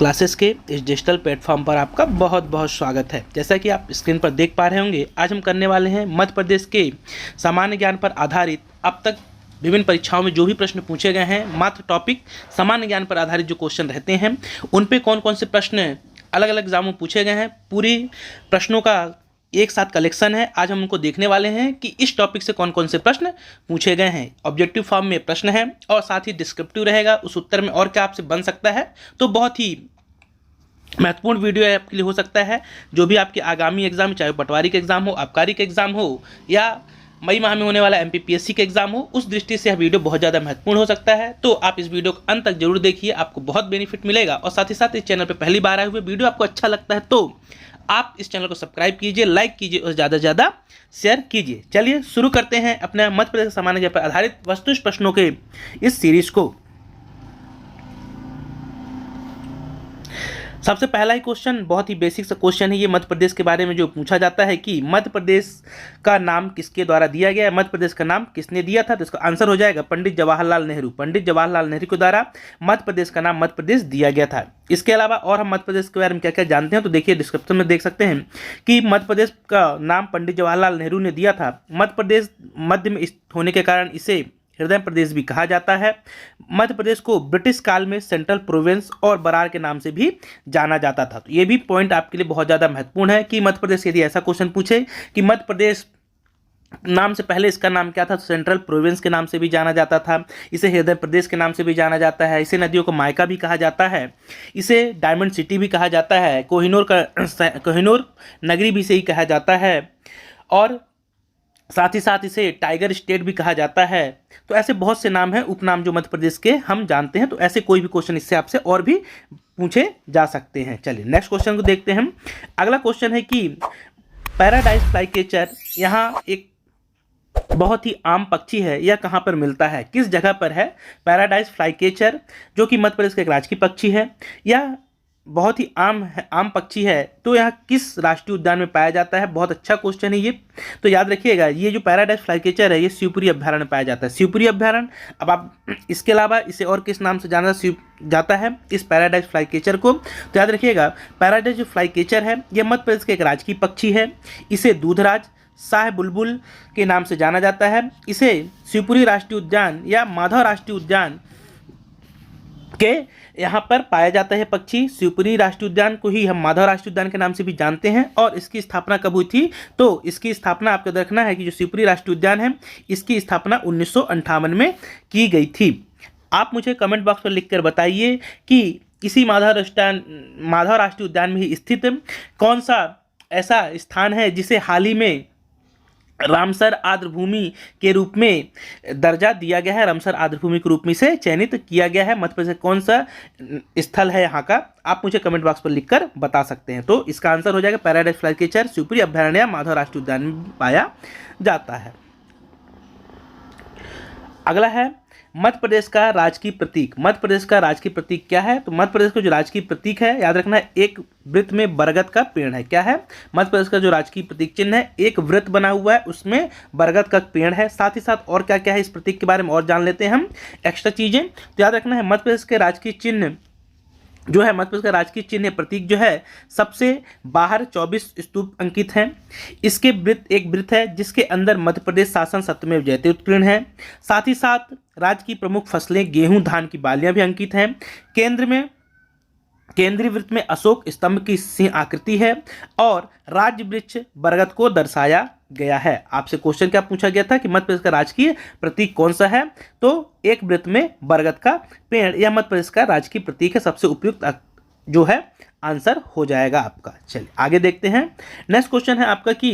Classes के इस digital platform पर आपका बहुत बहुत स्वागत है। जैसा कि आप स्क्रीन पर देख पा रहे होंगे, आज हम करने वाले हैं मध्य प्रदेश के सामान्य ज्ञान पर आधारित अब तक विभिन्न परीक्षाओं में जो भी प्रश्न पूछे गए हैं, मात्र टॉपिक सामान्य ज्ञान पर आधारित जो क्वेश्चन रहते हैं उन पे कौन कौन से प्रश्न अलग अलग एग्जाम में पूछे गए हैं, पूरी प्रश्नों का एक साथ कलेक्शन है। आज हम उनको देखने वाले हैं कि इस टॉपिक से कौन कौन से प्रश्न पूछे गए हैं। ऑब्जेक्टिव फॉर्म में प्रश्न है और साथ ही डिस्क्रिप्टिव रहेगा, उस उत्तर में और क्या आपसे बन सकता है। तो बहुत ही महत्वपूर्ण वीडियो आपके लिए हो सकता है। जो भी आपके आगामी एग्जाम, चाहे पटवारी के एग्जाम हो, आबकारी के एग्जाम हो या मई माह में होने वाला MPPSC के एग्जाम हो, उस दृष्टि से यह वीडियो बहुत ज़्यादा महत्वपूर्ण हो सकता है। तो आप इस वीडियो को अंत तक जरूर देखिए, आपको बहुत बेनिफिट मिलेगा। और साथ ही साथ इस चैनल पर पहली बार आए हुए वीडियो आपको अच्छा लगता है तो आप इस चैनल को सब्सक्राइब कीजिए, लाइक कीजिए और ज़्यादा से ज़्यादा शेयर कीजिए। चलिए शुरू करते हैं अपने मध्य प्रदेश सामान्य ज्ञान पर आधारित वस्तुनिष्ठ प्रश्नों के इस सीरीज को। सबसे पहला ही क्वेश्चन बहुत ही बेसिक सा क्वेश्चन है। ये मध्य प्रदेश के बारे में जो पूछा जाता है कि मध्य प्रदेश का नाम किसके द्वारा दिया गया है, मध्य प्रदेश का नाम किसने दिया था, तो इसका आंसर हो जाएगा पंडित जवाहरलाल नेहरू। पंडित जवाहरलाल नेहरू के द्वारा मध्य प्रदेश का नाम मध्य प्रदेश दिया गया था। इसके अलावा और हम मध्य प्रदेश के बारे में क्या क्या जानते हैं, तो देखिए डिस्क्रिप्शन में देख सकते हैं कि मध्य प्रदेश का नाम पंडित जवाहरलाल नेहरू ने दिया था। मध्य प्रदेश मध्य में होने के कारण इसे हृदय प्रदेश भी कहा जाता है। मध्य प्रदेश को ब्रिटिश काल में सेंट्रल प्रोविंस और बरार के नाम से भी जाना जाता था। तो ये भी पॉइंट आपके लिए बहुत ज़्यादा महत्वपूर्ण है कि मध्य प्रदेश, यदि ऐसा क्वेश्चन पूछे कि मध्य प्रदेश नाम से पहले इसका नाम क्या था, तो सेंट्रल प्रोविंस के नाम से भी जाना जाता था। इसे हृदय प्रदेश के नाम से भी जाना जाता है। इसे नदियों को मायका भी कहा जाता है। इसे डायमंड सिटी भी कहा जाता है। कोहिनूर नगरी भी से ही कहा जाता है और साथ ही साथ इसे टाइगर स्टेट भी कहा जाता है। तो ऐसे बहुत से नाम हैं, उपनाम जो मध्य प्रदेश के हम जानते हैं। तो ऐसे कोई भी क्वेश्चन इससे आपसे और भी पूछे जा सकते हैं। चलिए नेक्स्ट क्वेश्चन को देखते हैं। अगला क्वेश्चन है कि पैराडाइज फ्लाईकेचर यहाँ एक बहुत ही आम पक्षी है, यह कहाँ पर मिलता है, किस जगह पर है पैराडाइज फ्लाईकेचर, जो कि मध्य प्रदेश का एक राजकीय पक्षी है। यह बहुत ही आम पक्षी है, तो यह किस राष्ट्रीय उद्यान में पाया जाता है। बहुत अच्छा क्वेश्चन है ये, तो याद रखिएगा ये जो पैराडाइज फ्लाईकेचर है ये शिवपुरी अभ्यारण्य में पाया जाता है। शिवपुरी अभ्यारण्य। अब आप इसके अलावा इसे और किस नाम से जाना जाता है इस पैराडाइज फ्लाईकेचर को, तो याद रखिएगा पैराडाइज जो फ्लाईकेचर है यह मध्य प्रदेश का एक राजकीय पक्षी है। इसे दूधराज, शाह बुलबुल के नाम से जाना जाता है। इसे शिवपुरी राष्ट्रीय उद्यान या माधव राष्ट्रीय उद्यान के यहाँ पर पाया जाता है पक्षी। शिवपुरी राष्ट्रीय उद्यान को ही हम माधव राष्ट्रीय उद्यान के नाम से भी जानते हैं। और इसकी स्थापना कब हुई थी, तो इसकी स्थापना आपको देखना है कि जो शिवपुरी राष्ट्रीय उद्यान है इसकी स्थापना 1958 में की गई थी। आप मुझे कमेंट बॉक्स पर लिखकर बताइए कि इसी माधव राष्ट्रीय उद्यान में ही स्थित कौन सा ऐसा स्थान है जिसे हाल ही में रामसर आर्द्रभूमि के रूप में दर्जा दिया गया है, रामसर आर्द्रभूमि के रूप में से चयनित किया गया है। मध्य प्रदेश कौन सा स्थल है यहाँ का, आप मुझे कमेंट बॉक्स पर लिखकर बता सकते हैं। तो इसका आंसर हो जाएगा पैराडाइज फ्लाईकेचर शिवपुरी अभ्यारण्य माधव राष्ट्रीय उद्यान में पाया जाता है। अगला है मध्य प्रदेश का राजकीय प्रतीक। मध्य प्रदेश का राजकीय प्रतीक क्या है, तो मध्य प्रदेश का जो राजकीय प्रतीक है याद रखना है एक वृत्त में बरगद का पेड़ है। क्या है, मध्य प्रदेश का जो राजकीय प्रतीक चिन्ह है एक वृत्त बना हुआ है, उसमें बरगद का पेड़ है। साथ ही साथ और क्या क्या है इस प्रतीक के बारे में और जान लेते हैं हम एक्स्ट्रा चीजें। तो याद रखना है मध्य प्रदेश के राजकीय चिन्ह जो है, मध्य प्रदेश का राजकीय चिन्ह प्रतीक जो है सबसे बाहर 24 स्तूप अंकित हैं। इसके एक वृत्त है जिसके अंदर मध्य प्रदेश शासन सत्यमेव जयते उत्कीर्ण है। साथ ही साथ राज्य की प्रमुख फसलें गेहूं, धान की बालियां भी अंकित हैं। केंद्रीय वृत्त में अशोक स्तंभ की सिंह आकृति है और राज्य वृक्ष बरगद को दर्शाया गया है। आपसे क्वेश्चन क्या पूछा गया था कि मध्य प्रदेश का राजकीय प्रतीक कौन सा है, तो एक वृत्त में बरगद का पेड़ यह मध्य प्रदेश का राजकीय प्रतीक है। सबसे उपयुक्त जो है आंसर हो जाएगा आपका। चलिए आगे देखते हैं। नेक्स्ट क्वेश्चन है आपका कि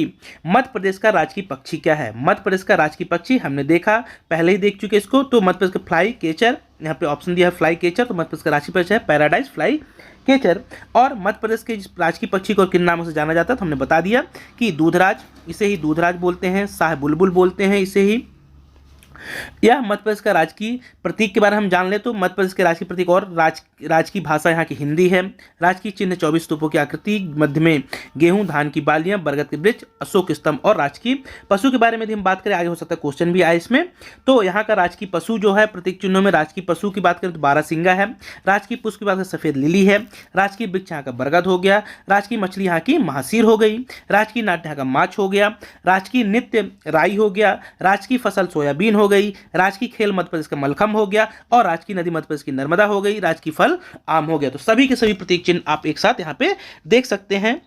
मध्य प्रदेश का राजकीय पक्षी क्या है। मध्य प्रदेश का राजकीय पक्षी हमने देखा, पहले ही देख चुके इसको। तो मध्य प्रदेश का फ्लाईकेचर, यहाँ पे ऑप्शन दिया है फ्लाईकेचर, तो मध्य प्रदेश का राजकीय पक्षी है पैराडाइज फ्लाईकेचर। और मध्य प्रदेश के राजकीय पक्षी को किन नामों से जाना जाता है, तो हमने बता दिया कि दूधराज, इसे ही दूधराज बोलते हैं, शाह बुलबुल बोलते हैं इसे ही, यह मध्य प्रदेश का राजकीय प्रतीक के बारे में हम जान ले तो मध्य प्रदेश के राजकीय प्रतीक और राजकीय भाषा यहाँ की हिंदी है। राजकीय चिन्ह 24 स्तूपों की आकृति, मध्य में गेहूं, धान की बालियां, बरगद के वृक्ष, अशोक स्तंभ और राजकीय पशु के बारे में यदि हम बात करें, आगे हो सकता है क्वेश्चन भी आए इसमें। तो यहाँ का राजकीय पशु जो है प्रतीक चिन्हों में, राजकीय पशु की बात करें तो बारहसिंगा है। राजकीय पुष्प की बात करें सफेद लिली है। राजकीय वृक्ष यहाँ का बरगद हो गया। राजकीय मछली यहाँ की महासीर हो गई। राजकीय नाट्य यहाँ का माछ हो गया। राजकीय नृत्य राई हो गया। राजकीय फसल सोयाबीन हो गई। राजकीय खेल मध्य प्रदेश का मलखंभ हो गया और राजकीय नदी मध्य प्रदेश की नर्मदा हो गई। राजकीय फल आम हो गया। तो सभी के सभी प्रतीक चिन्ह आप एक साथ यहाँ पे देख सकते हैं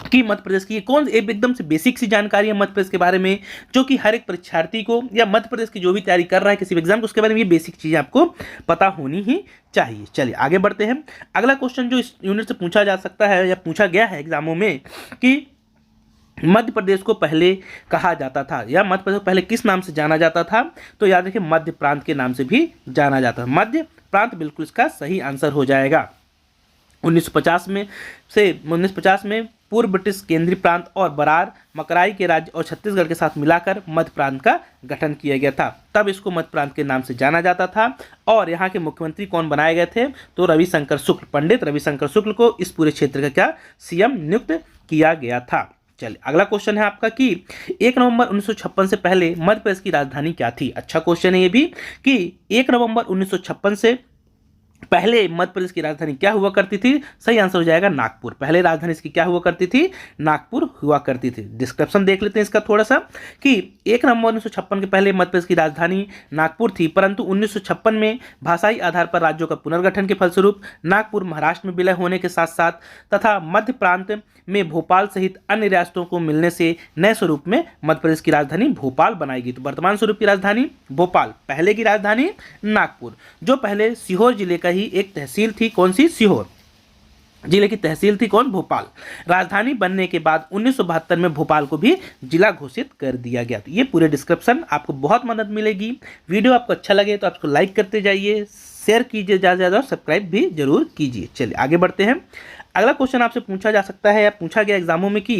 कि मध्य प्रदेश की कौन एकदम से बेसिक सी जानकारी है मध्य प्रदेश के बारे में, जो कि हर एक परीक्षार्थी को या मध्य प्रदेश की जो भी तैयारी कर रहा है किसी भी एग्जाम को, उसके बारे में ये बेसिक चीजें आपको पता होनी ही चाहिए। चलिए आगे बढ़ते हैं। अगला क्वेश्चन जो इस यूनिट से पूछा जा सकता है या पूछा गया है एग्जामों में कि मध्य प्रदेश को पहले कहा जाता था या मध्य प्रदेश को पहले किस नाम से जाना जाता था, तो याद रखिए मध्य प्रांत के नाम से भी जाना जाता है। मध्य प्रांत बिल्कुल इसका सही आंसर हो जाएगा। 1950 में पूर्व ब्रिटिश केंद्रीय प्रांत और बरार, मकराई के राज्य और छत्तीसगढ़ के साथ मिलाकर मध्य प्रांत का गठन किया गया था। तब इसको मध्य प्रांत के नाम से जाना जाता था। और यहाँ के मुख्यमंत्री कौन बनाए गए थे, तो रविशंकर शुक्ल, पंडित रविशंकर शुक्ल को इस पूरे क्षेत्र का क्या सीएम नियुक्त किया गया था। चलिए अगला क्वेश्चन है आपका कि 1 नवंबर 1956 से पहले मध्य प्रदेश की राजधानी क्या थी। अच्छा क्वेश्चन है ये भी कि 1 नवंबर 1956 से पहले मध्य प्रदेश की राजधानी क्या हुआ करती थी। सही आंसर हो जाएगा नागपुर। पहले राजधानी इसकी क्या हुआ करती थी, नागपुर हुआ करती थी। डिस्क्रिप्शन देख लेते हैं इसका थोड़ा सा कि 1 नवंबर 1956 के पहले मध्य प्रदेश की राजधानी नागपुर थी, परंतु 1956 में भाषाई आधार पर राज्यों का पुनर्गठन के फलस्वरूप नागपुर महाराष्ट्र में विलय होने के साथ साथ तथा मध्य प्रांत में भोपाल सहित अन्य रियासतों को मिलने से नए स्वरूप में मध्य प्रदेश की राजधानी भोपाल बनाई गई। तो वर्तमान स्वरूप की राजधानी भोपाल, पहले की राजधानी नागपुर, जो पहले सीहोर जिले का ही एक तहसील थी। कौन सी, सीहोर जिले की तहसील थी कौन, भोपाल। राजधानी बनने के बाद 1972 में भोपाल को भी जिला घोषित कर दिया गया। तो ये पूरे डिस्क्रिप्शन आपको बहुत मदद मिलेगी। वीडियो आपको अच्छा लगे तो आपको लाइक करते जाइए, शेयर कीजिए ज़्यादा से ज़्यादा और सब्सक्राइब भी जरूर कीजिए। चलिए आगे बढ़ते हैं। अगला क्वेश्चन आपसे पूछा जा सकता है या पूछा गया एग्जामों में कि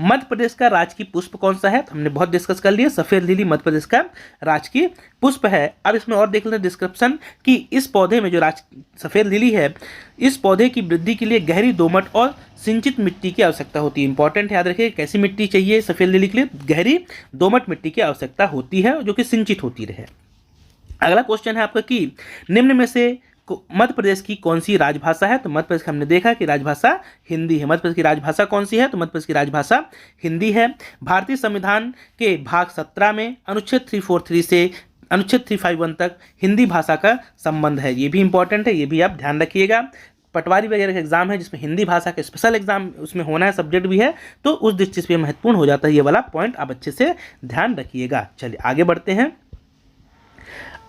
मध्य प्रदेश का राजकीय पुष्प कौन सा है। तो हमने बहुत डिस्कस कर लिया, सफेद लिली मध्य प्रदेश का राजकीय पुष्प है। अब इसमें और देख लेते हैं डिस्क्रिप्शन कि इस पौधे में जो सफेद लिली है, इस पौधे की वृद्धि के लिए गहरी दोमट और सिंचित मिट्टी की आवश्यकता होती है। इंपॉर्टेंट याद रखिए, कैसी मिट्टी चाहिए सफेद लिली के लिए, गहरी दोमट मिट्टी की आवश्यकता होती है जो कि सिंचित होती रहे। अगला क्वेश्चन है आपका कि निम्न में से मध्य प्रदेश की कौन सी राजभाषा है। तो मध्य प्रदेश हमने देखा कि राजभाषा हिंदी है। मध्य प्रदेश की राजभाषा कौन सी है, तो मध्य प्रदेश की राजभाषा हिंदी है। भारतीय संविधान के भाग 17 में अनुच्छेद 343 से अनुच्छेद 351 तक हिंदी भाषा का संबंध है। ये भी इंपॉर्टेंट है, ये भी आप ध्यान रखिएगा। पटवारी वगैरह का एग्जाम है जिसमें हिंदी भाषा का स्पेशल एग्जाम उसमें होना है, सब्जेक्ट भी है, तो उस दृष्टि से महत्वपूर्ण हो जाता है। ये वाला पॉइंट आप अच्छे से ध्यान रखिएगा। चलिए आगे बढ़ते हैं।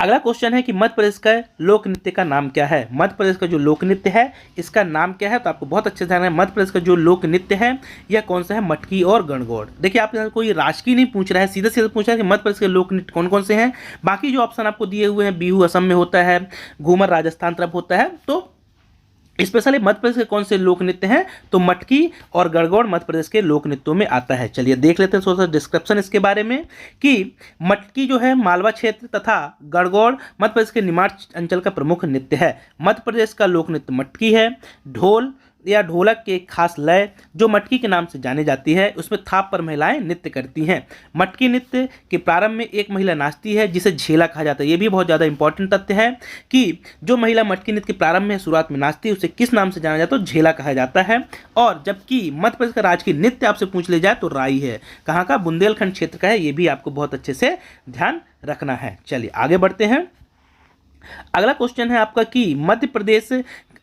अगला क्वेश्चन है कि मध्य प्रदेश का लोक नृत्य का नाम क्या है। मध्य प्रदेश का जो लोक नृत्य है इसका नाम क्या है, तो आपको बहुत अच्छे से ध्यान है। मध्य प्रदेश का जो लोक नृत्य है यह कौन सा है, मटकी और गणगौर। देखिए आप कोई राजकीय नहीं पूछ रहा है, सीधे सीधे पूछ रहा है कि मध्य प्रदेश के लोक नृत्य कौन कौन से हैं। बाकी जो ऑप्शन आपको दिए हुए हैं, बिहू असम में होता है, घूमर राजस्थान तरफ होता है, तो स्पेशली मध्य प्रदेश के कौन से लोक नृत्य हैं, तो मटकी और गणगौर मध्य प्रदेश के लोक नृत्यों में आता है। चलिए देख लेते हैं थोड़ा सा डिस्क्रिप्शन इसके बारे में कि मटकी जो है मालवा क्षेत्र तथा गणगौर मध्य प्रदेश के निमाड़ अंचल का प्रमुख नृत्य है। मध्य प्रदेश का लोक नृत्य मटकी है। ढोल या ढोलक के खास लय जो मटकी के नाम से जानी जाती है, उसमें थाप पर महिलाएं नृत्य करती हैं। मटकी नृत्य के प्रारंभ में एक महिला नाचती है जिसे झेला कहा जाता है। ये भी बहुत ज़्यादा इंपॉर्टेंट तथ्य है कि जो महिला मटकी नृत्य के प्रारंभ में शुरुआत में नाचती है उसे किस नाम से जाना जाता है, तो झेला कहा जाता है। और जबकि मध्य प्रदेश का राजकीय नृत्य आपसे पूछ ले जाए तो राई है। कहाँ का, बुंदेलखंड क्षेत्र का है। ये भी आपको बहुत अच्छे से ध्यान रखना है। चलिए आगे बढ़ते हैं। अगला क्वेश्चन है आपका कि मध्य प्रदेश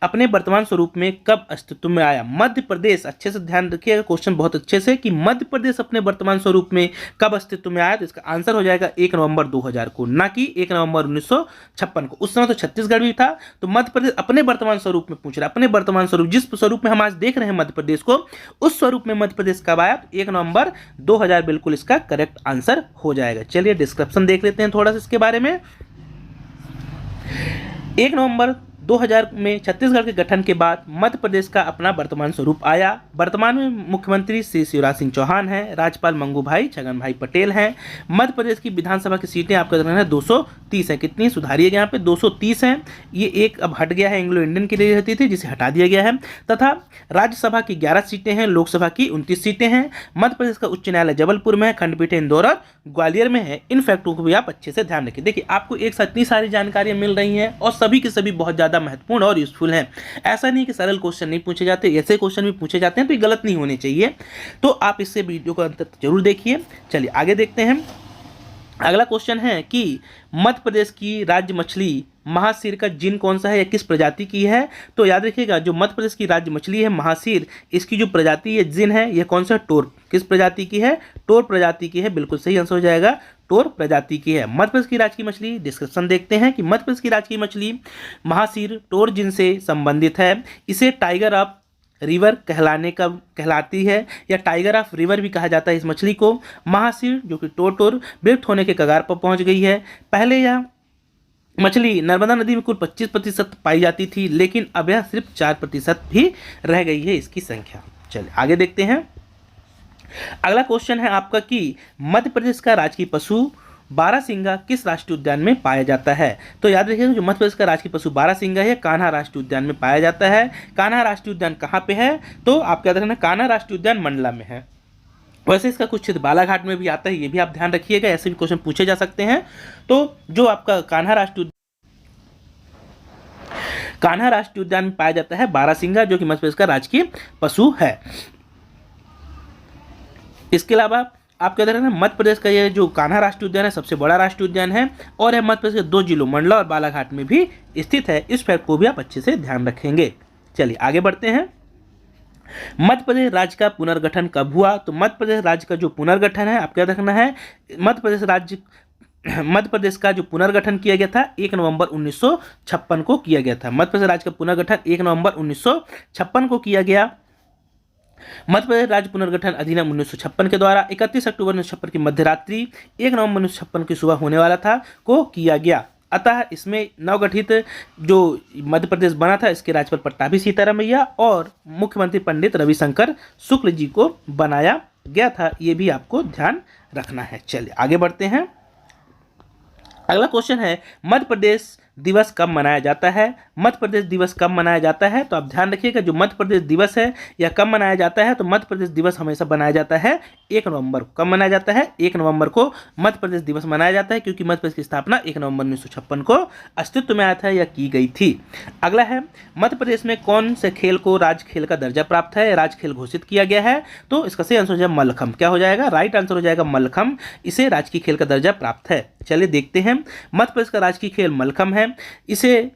अपने वर्तमान स्वरूप में कब अस्तित्व में आया। मध्य प्रदेश, अच्छे से ध्यान रखिएगा क्वेश्चन बहुत अच्छे से, कि मध्य प्रदेश अपने वर्तमान स्वरूप में कब अस्तित्व में आया, तो इसका आंसर हो जाएगा 1 नवंबर 2000 को, ना कि 1 नवंबर 1956 को। उस समय तो छत्तीसगढ़ भी था। तो मध्य प्रदेश अपने वर्तमान स्वरूप में पूछ रहा है, अपने वर्तमान स्वरूप, जिस स्वरूप में हम आज देख रहे हैं मध्य प्रदेश को, उस स्वरूप में मध्य प्रदेश कब आया, 1 नवंबर 2000 बिल्कुल इसका करेक्ट आंसर हो जाएगा। चलिए डिस्क्रिप्शन देख लेते हैं थोड़ा सा इसके बारे में। 1 नवंबर 2000 में छत्तीसगढ़ के गठन के बाद मध्य प्रदेश का अपना वर्तमान स्वरूप आया। वर्तमान में मुख्यमंत्री श्री शिवराज सिंह चौहान हैं, राज्यपाल मंगू भाई छगन भाई पटेल हैं। मध्य प्रदेश की विधानसभा की सीटें आपका देखना है 230 है। कितनी सुधारिएगा यहाँ पे 230 हैं। ये एक अब हट गया है, एंग्लो इंडियन के लिए रहती थी जिसे हटा दिया गया है। तथा राज्यसभा की 11 सीटें हैं, लोकसभा की 29 सीटें हैं। मध्य प्रदेश का उच्च न्यायालय जबलपुर में है, खंडपीठ इंदौर और ग्वालियर में है। इन फैक्टों को भी आप अच्छे से ध्यान रखिए। देखिए आपको एक साथ इतनी सारी जानकारियां मिल रही हैं और सभी के सभी बहुत ज़्यादा महत्वपूर्ण और यूजफुल हैं। ऐसा नहीं कि सरल क्वेश्चन नहीं पूछे जाते, ऐसे क्वेश्चन भी पूछे जाते हैं तो ये गलत नहीं होने चाहिए। तो आप इससे वीडियो को अंत तक जरूर देखिए। चलिए आगे देखते हैं। अगला क्वेश्चन है कि मध्य प्रदेश की राज्य मछली महासीर का जिन कौन सा है या किस प्रजाति की है। तो याद रखिएगा जो मध्य प्रदेश की राज्य मछली है महासीर, इसकी जो प्रजाति है जिन है यह कौन सा टोर, किस प्रजाति की है, टोर प्रजाति की है। बिल्कुल सही आंसर हो जाएगा, टोर प्रजाति की है। मध्य प्रदेश की राज्य की मछली डिस्क्रिप्शन देखते हैं कि मध्य प्रदेश की राज्य की मछली महासीर टोर जिन से संबंधित है। इसे टाइगर ऑफ रिवर कहलाती है या टाइगर ऑफ रिवर भी कहा जाता है इस मछली को। महासीर जो कि टोर विलुप्त होने के कगार पर पहुंच गई है। पहले यह मछली नर्मदा नदी में कुल 25% पाई जाती थी, लेकिन अब यह सिर्फ 4% भी रह गई है इसकी संख्या। चलिए आगे देखते हैं। अगला क्वेश्चन है आपका कि मध्य प्रदेश का राजकीय पशु बारहसिंगा किस राष्ट्रीय उद्यान में पाया जाता है। तो याद रखिएगा जो मध्य प्रदेश का राजकीय पशु बारहसिंगा है कान्हा राष्ट्रीय उद्यान में पाया जाता है। कान्हा राष्ट्रीय उद्यान कहाँ पे है, तो आप याद रखना कान्हा राष्ट्रीय उद्यान मंडला में है। वैसे इसका कुछ क्षेत्र बालाघाट में भी आता है, ये भी आप ध्यान रखिएगा, ऐसे भी क्वेश्चन पूछे जा सकते हैं। तो जो आपका कान्हा राष्ट्रीय उद्यान में पाया जाता है बारहसिंगा, जो कि मध्य प्रदेश का राजकीय पशु है। इसके अलावा आप कह रहे हैं मध्य प्रदेश का ये जो कान्हा राष्ट्रीय उद्यान है सबसे बड़ा राष्ट्रीय उद्यान है और यह मध्य प्रदेश के 2 जिलों मंडला और बालाघाट में भी स्थित है। इस फैक्ट को भी आप अच्छे से ध्यान रखेंगे। चलिए आगे बढ़ते हैं। मध्य प्रदेश राज्य का पुनर्गठन कब हुआ। तो मध्य प्रदेश राज्य का जो पुनर्गठन है आप क्या रखना है, मध्य प्रदेश का जो पुनर्गठन किया गया था 1 नवंबर 1956 को किया गया था। मध्य प्रदेश राज्य का पुनर्गठन 1 नवंबर 1956 को किया गया। मध्य प्रदेश राज्य पुनर्गठन अधिनियम 1956 के द्वारा 31 अक्टूबर 1956 की मध्यरात्रि 1 नवंबर 1956 की सुबह होने वाला था को किया गया। अतः इसमें नवगठित जो मध्य प्रदेश बना था इसके राज्यपाल पट्टाभी सीतारामैया और मुख्यमंत्री पंडित रविशंकर शुक्ल जी को बनाया गया था। ये भी आपको ध्यान रखना है। चलिए आगे बढ़ते हैं। अगला क्वेश्चन है मध्य प्रदेश दिवस कब मनाया जाता है। मध्य प्रदेश दिवस कब मनाया जाता है, तो आप ध्यान रखिएगा जो मध्य प्रदेश दिवस है या कब मनाया जाता है, तो मध्य प्रदेश दिवस हमेशा मनाया जाता है 1 नवंबर को। कब मनाया जाता है, 1 नवंबर को मध्य प्रदेश दिवस मनाया जाता है, क्योंकि मध्य प्रदेश की स्थापना 1 नवंबर 1956 को अस्तित्व में आया था या की गई थी। अगला है मध्य प्रदेश में कौन से खेल को राज्य खेल का दर्जा प्राप्त है, राज्य खेल घोषित किया गया है, तो इसका सही आंसर हो जाएगा मल्लखम्ब। क्या हो जाएगा, राइट आंसर हो जाएगा मल्लखम्ब। इसे राजकीय खेल का दर्जा प्राप्त है। चलिए देखते हैं। मध्य प्रदेश का राजकीय खेल मल्लखम्ब है। इसे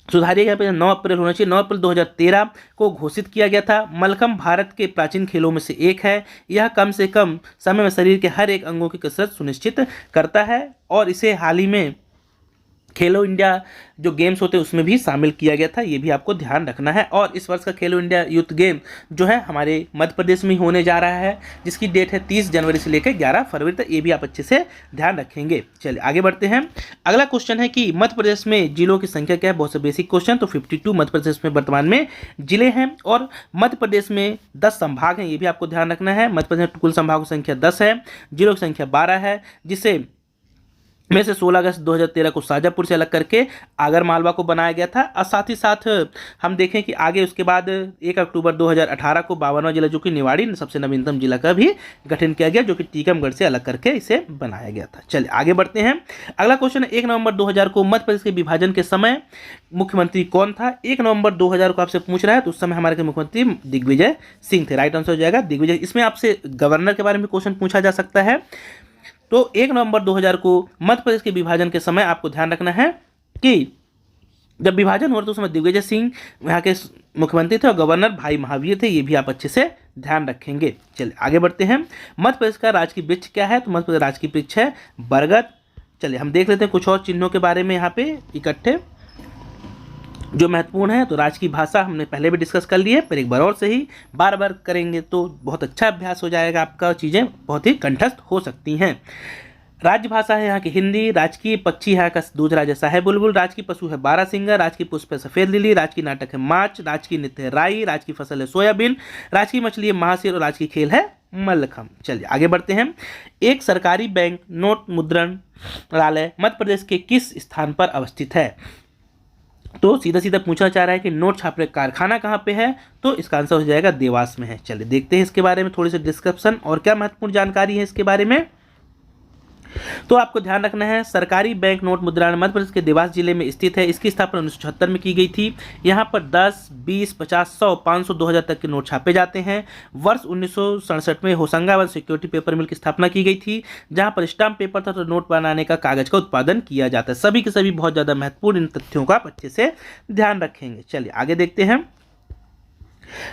सुधारिएगा यहाँ पे 9 अप्रैल होना चाहिए। 9 अप्रैल 2013 को घोषित किया गया था। मल्लखम्ब भारत के प्राचीन खेलों में से एक है। यह कम से कम समय में शरीर के हर एक अंगों की कसरत सुनिश्चित करता है और इसे हाल ही में खेलो इंडिया जो गेम्स होते हैं उसमें भी शामिल किया गया था। ये भी आपको ध्यान रखना है। और इस वर्ष का खेलो इंडिया यूथ गेम जो है हमारे मध्य प्रदेश में होने जा रहा है, जिसकी डेट है 30 जनवरी से लेकर 11 फरवरी तक। ये भी आप अच्छे से ध्यान रखेंगे। चलिए आगे बढ़ते हैं। अगला क्वेश्चन है कि मध्य प्रदेश में जिलों की संख्या क्या है। बहुत से बेसिक क्वेश्चन। तो 52 मध्य प्रदेश में वर्तमान में जिले हैं और मध्य प्रदेश में 10 संभाग हैं। ये भी आपको ध्यान रखना है। मध्य प्रदेश में कुल संभागों की संख्या 10 है, जिलों की संख्या 12 है, जिसे में से 16 अगस्त 2013 को शाजापुर से अलग करके आगर मालवा को बनाया गया था। और साथ ही साथ हम देखें कि आगे उसके बाद 1 अक्टूबर 2018 को 52वां जिला जो कि निवाड़ी सबसे नवीनतम जिला का भी गठन किया गया, जो कि टीकमगढ़ से अलग करके इसे बनाया गया था। चलिए आगे बढ़ते हैं। अगला क्वेश्चन है 1 नवंबर 2000 को मध्य प्रदेश के विभाजन के समय मुख्यमंत्री कौन था। 1 नवंबर 2000 को आपसे पूछ रहा है तो उस समय हमारे मुख्यमंत्री दिग्विजय सिंह थे। राइट आंसर हो जाएगा दिग्विजय। इसमें आपसे गवर्नर के बारे में क्वेश्चन पूछा जा सकता है। तो 1 नवंबर 2000 को मध्य प्रदेश के विभाजन के समय आपको ध्यान रखना है कि जब विभाजन हुआ तो उस समय दिग्विजय सिंह यहाँ के मुख्यमंत्री थे और गवर्नर भाई महावीर थे। ये भी आप अच्छे से ध्यान रखेंगे। चलिए आगे बढ़ते हैं। मध्य प्रदेश का राजकीय वृक्ष क्या है, तो मध्य प्रदेश राजकीय वृक्ष है बरगद। चलिए हम देख लेते हैं कुछ और चिन्हों के बारे में यहाँ पे इकट्ठे जो महत्वपूर्ण है। तो राज्य की भाषा हमने पहले भी डिस्कस कर ली है, पर एक बार और से ही बार बार करेंगे तो बहुत अच्छा अभ्यास हो जाएगा आपका, चीज़ें बहुत ही कंठस्थ हो सकती हैं। राजभाषा है यहाँ की हिंदी। राजकीय पक्षी यहाँ का दूसरा जैसा है बुलबुल। राजकीय पशु है बारहसिंगा। राजकीय पुष्प है सफेद लिली। राजकीय नाटक है मार्च। राजकीय नृत्य है राई। राजकीय फसल है सोयाबीन। राजकीय मछली है महासेर और राजकीय खेल है मल्लखम्ब। चलिए आगे बढ़ते हैं। एक सरकारी बैंक नोट मुद्रणालय मध्य प्रदेश के किस स्थान पर अवस्थित है? तो सीधा सीधा पूछना चाह रहा है कि नोट छापने का कारखाना कहाँ पे है, तो इसका आंसर हो जाएगा देवास में है। चलिए देखते हैं इसके बारे में थोड़ी सी डिस्क्रिप्शन और क्या महत्वपूर्ण जानकारी है इसके बारे में। तो आपको ध्यान रखना है, सरकारी बैंक नोट मुद्रालय मध्य प्रदेश के देवास जिले में स्थित है। इसकी स्थापना 1976 में की गई थी। यहाँ पर 10, 20, 50, 100, 500, 2000 तक के नोट छापे जाते हैं। वर्ष 1967 में होशंगाबाद सिक्योरिटी पेपर मिल की स्थापना की गई थी, जहाँ पर स्टाम्प पेपर तथा नोट बनाने का कागज का उत्पादन किया जाता है। सभी के सभी बहुत ज़्यादा महत्वपूर्ण इन तथ्यों का आप अच्छे से ध्यान रखेंगे। चलिए आगे देखते हैं।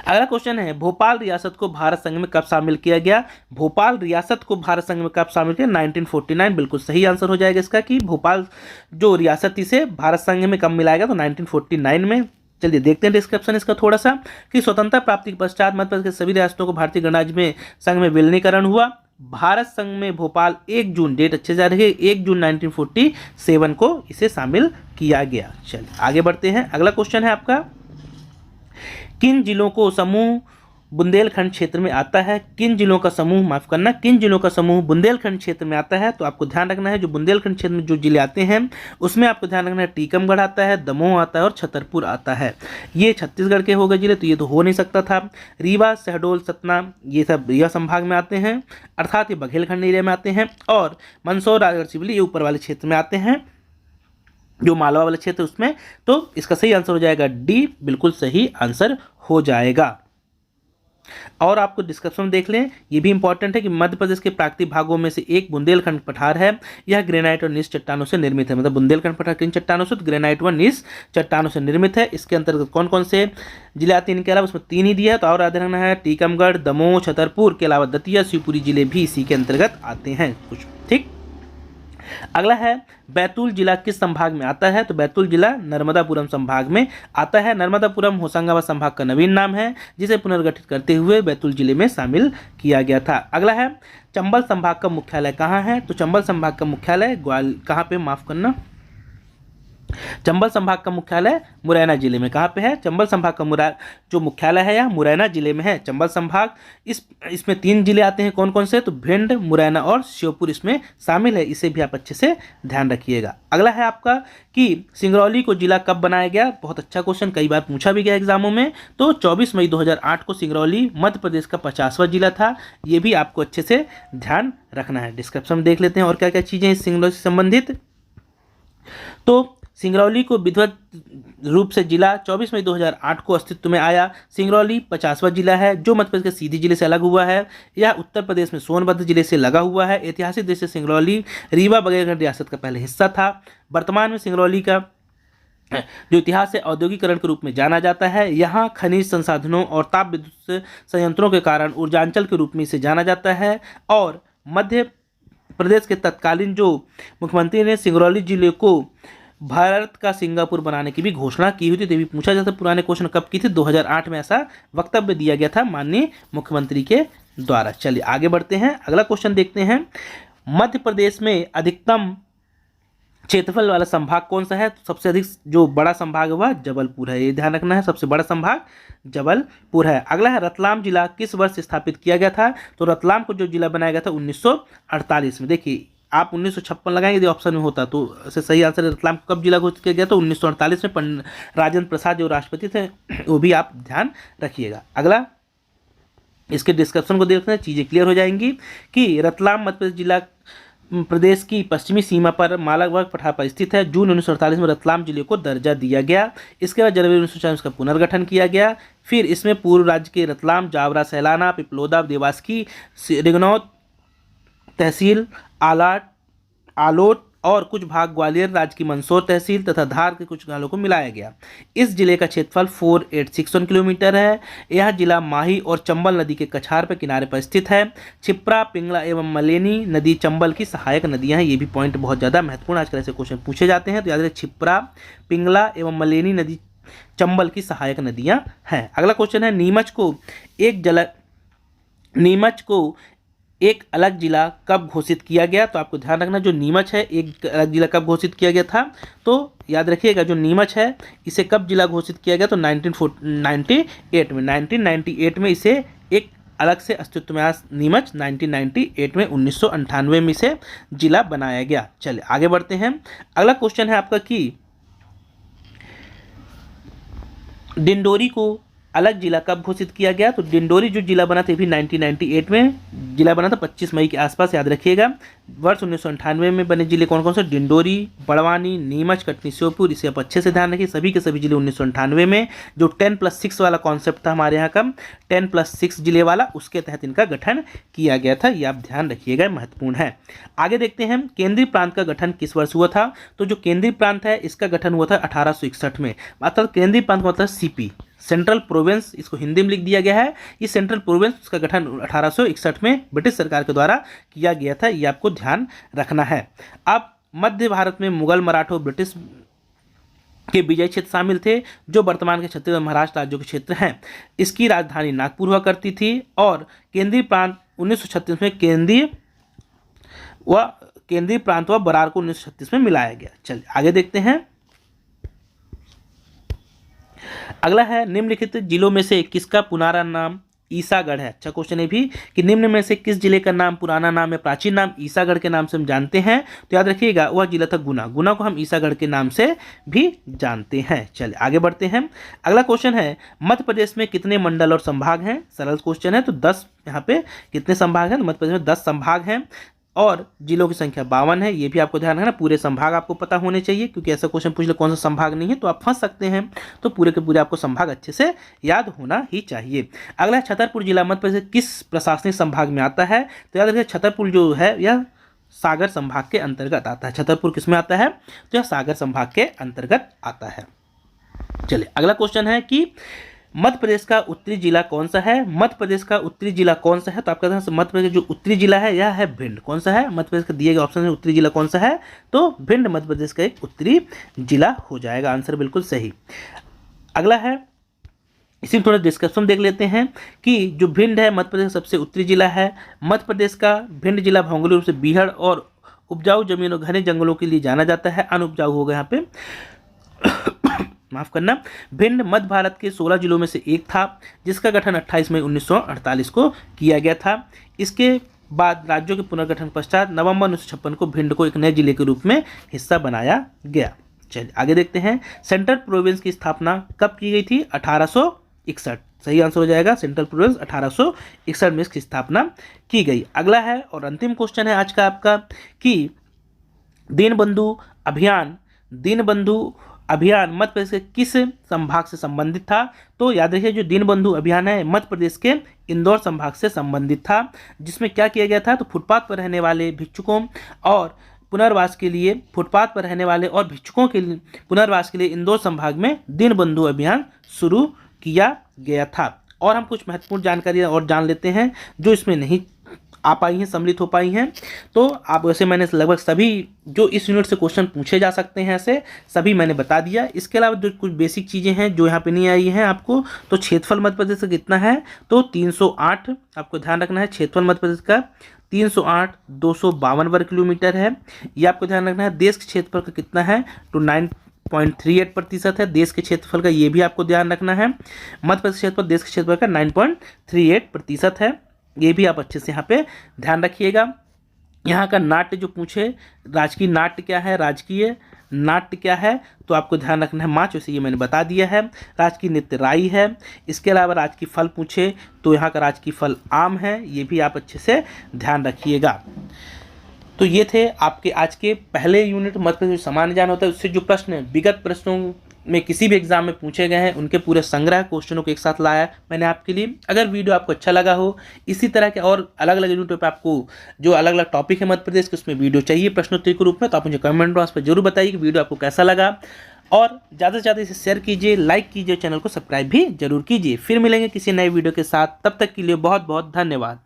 अगला क्वेश्चन है, भोपाल रियासत को भारत संघ में कब शामिल किया गया? भोपाल रियासत को भारत संघ में कब शामिल किया? 1949। बिल्कुल सही आंसर हो जाएगा इसका कि भोपाल जो रियासत इसे भारत संघ में कब मिलाया गया? तो 1949 में। चलिए देखते हैं डिस्क्रिप्शन इसका थोड़ा सा कि स्वतंत्रता प्राप्ति के पश्चात मध्य प्रदेश के सभी रियासतों को भारतीय गणराज्य में संघ में विलीनीकरण हुआ। भारत संघ में भोपाल 1 जून, डेट अच्छे जा रही है, 1 जून 1947 को इसे शामिल किया गया। चलिए आगे बढ़ते हैं। अगला क्वेश्चन है आपका, किन जिलों को समूह बुंदेलखंड क्षेत्र में आता है? किन जिलों का समूह, माफ करना, किन जिलों का समूह बुंदेलखंड क्षेत्र में आता है? तो आपको ध्यान रखना है, जो बुंदेलखंड क्षेत्र में जो जिले आते हैं उसमें आपको ध्यान रखना है, टीकमगढ़ आता है, दमोह आता है और छतरपुर आता है। ये छत्तीसगढ़ के हो गए जिले, तो ये तो हो नहीं सकता था। रीवा, शहडोल, सतना ये सब रीवा संभाग में आते हैं, अर्थात ये बघेलखंड एरिया में आते हैं। और मंदसौर, रायगढ़, सिवली ये ऊपर वाले क्षेत्र में आते हैं, जो मालवा वाला क्षेत्र उसमें। तो इसका सही आंसर हो जाएगा डी, बिल्कुल सही आंसर हो जाएगा। और आपको डिस्क्रिप्शन देख लें, ये भी इंपॉर्टेंट है कि मध्य प्रदेश के प्राकृतिक भागों में से एक बुंदेलखंड पठार है। यह ग्रेनाइट और नीस चट्टानों से निर्मित है। मतलब बुंदेलखंड पठार किन चट्टानों से? तो ग्रेनाइट व नीस चट्टानों से निर्मित है। इसके अंतर्गत कौन कौन से जिले आते हैं इनके अलावा? उसमें 3 ही दिया है, तो और याद रखना है, टीकमगढ़, दमोह, छतरपुर के अलावा दतिया, शिवपुरी जिले भी इसी के अंतर्गत आते हैं कुछ। ठीक। अगला है, बैतूल जिला किस संभाग में आता है? तो बैतूल जिला नर्मदापुरम संभाग में आता है। नर्मदापुरम होशंगाबाद संभाग का नवीन नाम है, जिसे पुनर्गठित करते हुए बैतूल जिले में शामिल किया गया था। अगला है, चंबल संभाग का मुख्यालय कहाँ है? तो चंबल संभाग का मुख्यालय कहाँ पे, माफ करना, चंबल संभाग का मुख्यालय मुरैना जिले में। कहाँ पे है? चंबल संभाग का जो मुख्यालय है यह मुरैना जिले में है। चंबल संभाग इसमें 3 जिले आते हैं, कौन कौन से? तो भिंड, मुरैना और श्योपुर इसमें शामिल है। इसे भी आप अच्छे से ध्यान रखिएगा। अगला है आपका कि सिंगरौली को जिला कब बनाया गया? बहुत अच्छा क्वेश्चन, कई बार पूछा भी गया एग्जामों में। तो 24 मई 2008 को सिंगरौली मध्य प्रदेश का 50वां जिला था। ये भी आपको अच्छे से ध्यान रखना है। डिस्क्रिप्शन में देख लेते हैं और क्या क्या चीज़ें सिंगरौली से संबंधित। तो सिंगरौली को विधिवत रूप से जिला 24 मई 2008 को अस्तित्व में आया। सिंगरौली 50वां जिला है, जो मध्य प्रदेश के सीधी जिले से अलग हुआ है। यह उत्तर प्रदेश में सोनभद्र जिले से लगा हुआ है। ऐतिहासिक दृष्टि से सिंगरौली रीवा बघेलखंड रियासत का पहले हिस्सा था। वर्तमान में सिंगरौली का जो इतिहास है औद्योगिकरण के रूप में जाना जाता है। यहाँ खनिज संसाधनों और ताप विद्युत संयंत्रों के कारण ऊर्जांचल के रूप में इसे जाना जाता है। और मध्य प्रदेश के तत्कालीन जो मुख्यमंत्री ने सिंगरौली जिले को भारत का सिंगापुर बनाने की भी घोषणा की हुई थी। तो भी पूछा जाता है पुराने क्वेश्चन कब की थी? 2008 में ऐसा वक्तव्य दिया गया था माननीय मुख्यमंत्री के द्वारा। चलिए आगे बढ़ते हैं। अगला क्वेश्चन देखते हैं, मध्य प्रदेश में अधिकतम क्षेत्रफल वाला संभाग कौन सा है? तो सबसे अधिक जो बड़ा संभाग है वह जबलपुर है। ये ध्यान रखना है, सबसे बड़ा संभाग जबलपुर है। अगला है, रतलाम जिला किस वर्ष स्थापित किया गया था? तो रतलाम को जो जिला बनाया गया था 1948 में। देखिए आप 1956 लगाएंगे यदि ऑप्शन में होता तो सही आंसर है। रतलाम कब जिला घोषित किया गया? तो 1948 में राजेंद्र प्रसाद जो राष्ट्रपति थे वो भी आप ध्यान रखिएगा। अगला इसके डिस्क्रिप्शन को देखते हैं, चीज़ें क्लियर हो जाएंगी कि रतलाम मध्य प्रदेश जिला प्रदेश की पश्चिमी सीमा पर मालाबाग पठार पर स्थित है। जून 1948 में रतलाम जिले को दर्जा दिया गया। इसके बाद जनवरी 1940 का पुनर्गठन किया गया। फिर इसमें पूर्व राज्य के रतलाम, जावरा, सैलाना, पिपलोदा, देवास्की, रिगनौत तहसील, आलोट और कुछ भाग ग्वालियर राज्य की मंदसौर तहसील तथा धार के कुछ गांवों को मिलाया गया। इस जिले का क्षेत्रफल 4861 किलोमीटर है। यह जिला माही और चंबल नदी के कछार पर किनारे पर स्थित है। छिप्रा, पिंगला एवं मलेनी नदी चंबल की सहायक नदियां हैं। ये भी पॉइंट बहुत ज़्यादा महत्वपूर्ण आजकल ऐसे क्वेश्चन पूछे जाते हैं, तो याद रखें छिप्रा, पिंगला एवं मलेनी नदी चंबल की सहायक नदियाँ हैं। अगला क्वेश्चन है, नीमच को एक अलग जिला कब घोषित किया गया? तो आपको ध्यान रखना, जो नीमच है एक अलग जिला कब घोषित किया गया था? तो याद रखिएगा, जो नीमच है इसे कब जिला घोषित किया गया? तो 1998 में इसे एक अलग से अस्तित्व में आया नीमच। 1998 में 1998 में इसे जिला बनाया गया। चलिए आगे बढ़ते हैं। अगला क्वेश्चन है आपका कि डिंडोरी को अलग जिला कब घोषित किया गया? तो डिंडोरी जो जिला बना था भी 1998 में जिला बना था, 25 मई के आसपास, याद रखिएगा। वर्ष 1998 में बने जिले कौन कौन से? डिंडोरी, बड़वानी, नीमच, कटनी, श्योपुर। इसे आप अच्छे से ध्यान रखिए, सभी के सभी जिले 1998 में। जो 10+6 वाला कॉन्सेप्ट था हमारे यहाँ का, 10+6 जिले वाला, उसके तहत इनका गठन किया गया था। ये आप ध्यान रखिएगा, महत्वपूर्ण है। आगे देखते हैं, केंद्रीय प्रांत का गठन किस वर्ष हुआ था? तो जो केंद्रीय प्रांत है इसका गठन हुआ था 1861 में। मतलब केंद्रीय प्रांत का मतलब सीपी, सेंट्रल प्रोविंस, इसको हिंदी में लिख दिया गया है। ये सेंट्रल प्रोविंस का गठन 1861 में ब्रिटिश सरकार के द्वारा किया गया था। ये आपको ध्यान रखना है। अब मध्य भारत में मुगल, मराठा और ब्रिटिश के विजय क्षेत्र शामिल थे, जो वर्तमान के छत्तीसगढ़ और महाराष्ट्र राज्यों के क्षेत्र हैं। इसकी राजधानी नागपुर हुआ करती थी और केंद्रीय प्रांत 1936 में केंद्रीय प्रांत व बरार को 1936 में मिलाया गया। चलिए आगे देखते हैं। अगला है, निम्नलिखित जिलों में से किसका पुराना नाम ईसागढ़ है? अच्छा क्वेश्चन है भी कि निम्न में से किस जिले का नाम पुराना नाम है, प्राचीन नाम ईसागढ़ के नाम से हम जानते हैं? तो याद रखिएगा, वह जिला था गुना। गुना को हम ईसागढ़ के नाम से भी जानते हैं। चलिए आगे बढ़ते हैं। अगला क्वेश्चन है, मध्य प्रदेश में कितने मंडल और संभाग हैं? सरल क्वेश्चन है। तो 10 यहाँ पे कितने संभाग हैं? तो मध्य प्रदेश में 10 संभाग हैं और जिलों की संख्या 52 है। ये भी आपको ध्यान रखना, पूरे संभाग आपको पता होने चाहिए, क्योंकि ऐसा क्वेश्चन पूछ ले कौन सा संभाग नहीं है तो आप फंस सकते हैं। तो पूरे के पूरे आपको संभाग अच्छे से याद होना ही चाहिए। अगला है, छतरपुर जिला मध्य प्रदेश किस प्रशासनिक संभाग में आता है? तो याद रखिए, छतरपुर जो है यह सागर संभाग के अंतर्गत आता है। छतरपुर किस में आता है? तो यह सागर संभाग के अंतर्गत आता है। चलिए अगला क्वेश्चन है कि मध्य प्रदेश का उत्तरी जिला कौन सा है? मध्य प्रदेश का उत्तरी जिला कौन सा है? तो आपका मध्य प्रदेश जो उत्तरी जिला है यह है भिंड। कौन सा है? मध्य प्रदेश का दिए गए ऑप्शन है उत्तरी जिला कौन सा है? तो भिंड मध्य प्रदेश का एक उत्तरी जिला हो जाएगा। आंसर बिल्कुल सही। अगला है, इसी में थोड़ा डिस्कशन देख लेते हैं कि जो भिंड है मध्य प्रदेश का सबसे उत्तरी जिला है। मध्य प्रदेश का भिंड जिला भौगोलिक रूप से बीहड़ और उपजाऊ जमीन और घने जंगलों के लिए जाना जाता है। अनुपजाऊ होगा यहाँ पे, माफ करना। भिंड मध्य भारत के 16 जिलों में से एक था, जिसका गठन 28 मई 1948 को किया गया था। इसके बाद राज्यों के पुनर्गठन पश्चात नवंबर 1956 को भिंड को एक नए जिले के रूप में हिस्सा बनाया गया। चलिए आगे देखते हैं, सेंट्रल प्रोविंस की स्थापना कब की गई थी? 1861। सही आंसर हो जाएगा, सेंट्रल प्रोविंस 1861 में इसकी स्थापना की गई। अगला है और अंतिम क्वेश्चन है आज का आपका कि दीनबंधु अभियान मध्य प्रदेश के किस संभाग से संबंधित था? तो याद रखिए, जो दीनबंधु अभियान है मध्य प्रदेश के इंदौर संभाग से संबंधित था, जिसमें क्या किया गया था? तो फुटपाथ पर रहने वाले भिक्षुकों और पुनर्वास के लिए पुनर्वास के लिए इंदौर संभाग में दीनबंधु अभियान शुरू किया गया था। और हम कुछ महत्वपूर्ण जानकारी और जान लेते हैं जो इसमें नहीं आ पाई हैं, सम्मिलित हो पाई हैं। तो आप वैसे मैंने लगभग सभी जो इस यूनिट से क्वेश्चन पूछे जा सकते हैं ऐसे सभी मैंने बता दिया। इसके अलावा जो कुछ बेसिक चीज़ें हैं जो यहाँ पे नहीं आई हैं आपको, तो क्षेत्रफल मध्य प्रदेश का कितना है? तो 308 आपको ध्यान रखना है। क्षेत्रफल मध्य प्रदेश का 308 252 वर्ग किलोमीटर है, ये आपको ध्यान रखना है। देश के क्षेत्रफल का कितना है? तो 9.38% है देश के क्षेत्रफल का, ये भी आपको ध्यान रखना है। मध्य प्रदेश क्षेत्रफल देश के क्षेत्रफल का 9.38% है, ये भी आप अच्छे से यहाँ पे ध्यान रखिएगा। यहाँ का नाट्य जो पूछे, राजकीय नाट्य क्या है, राजकीय नाट्य क्या है, तो आपको ध्यान रखना है माच, वैसे ये मैंने बता दिया है। राजकीय नृत्य राई है। इसके अलावा राजकीय फल पूछे तो यहाँ का राजकीय फल आम है, ये भी आप अच्छे से ध्यान रखिएगा। तो ये थे आपके आज के पहले यूनिट मध्य प्रदेश सामान्य ज्ञान होता है, उससे जो प्रश्न विगत प्रश्नों में किसी भी एग्जाम में पूछे गए हैं उनके पूरे संग्रह क्वेश्चनों को एक साथ लाया मैंने आपके लिए। अगर वीडियो आपको अच्छा लगा हो, इसी तरह के और अलग अलग यूनिट पर आपको जो अलग अलग टॉपिक है मध्य प्रदेश के उसमें वीडियो चाहिए प्रश्नोत्तरी के रूप में, तो आप मुझे कमेंट बॉक्स पर जरूर बताइए कि वीडियो आपको कैसा लगा। और ज़्यादा से ज़्यादा इसे शेयर कीजिए, लाइक कीजिए, चैनल को सब्सक्राइब भी जरूर कीजिए। फिर मिलेंगे किसी नए वीडियो के साथ, तब तक के लिए बहुत बहुत धन्यवाद।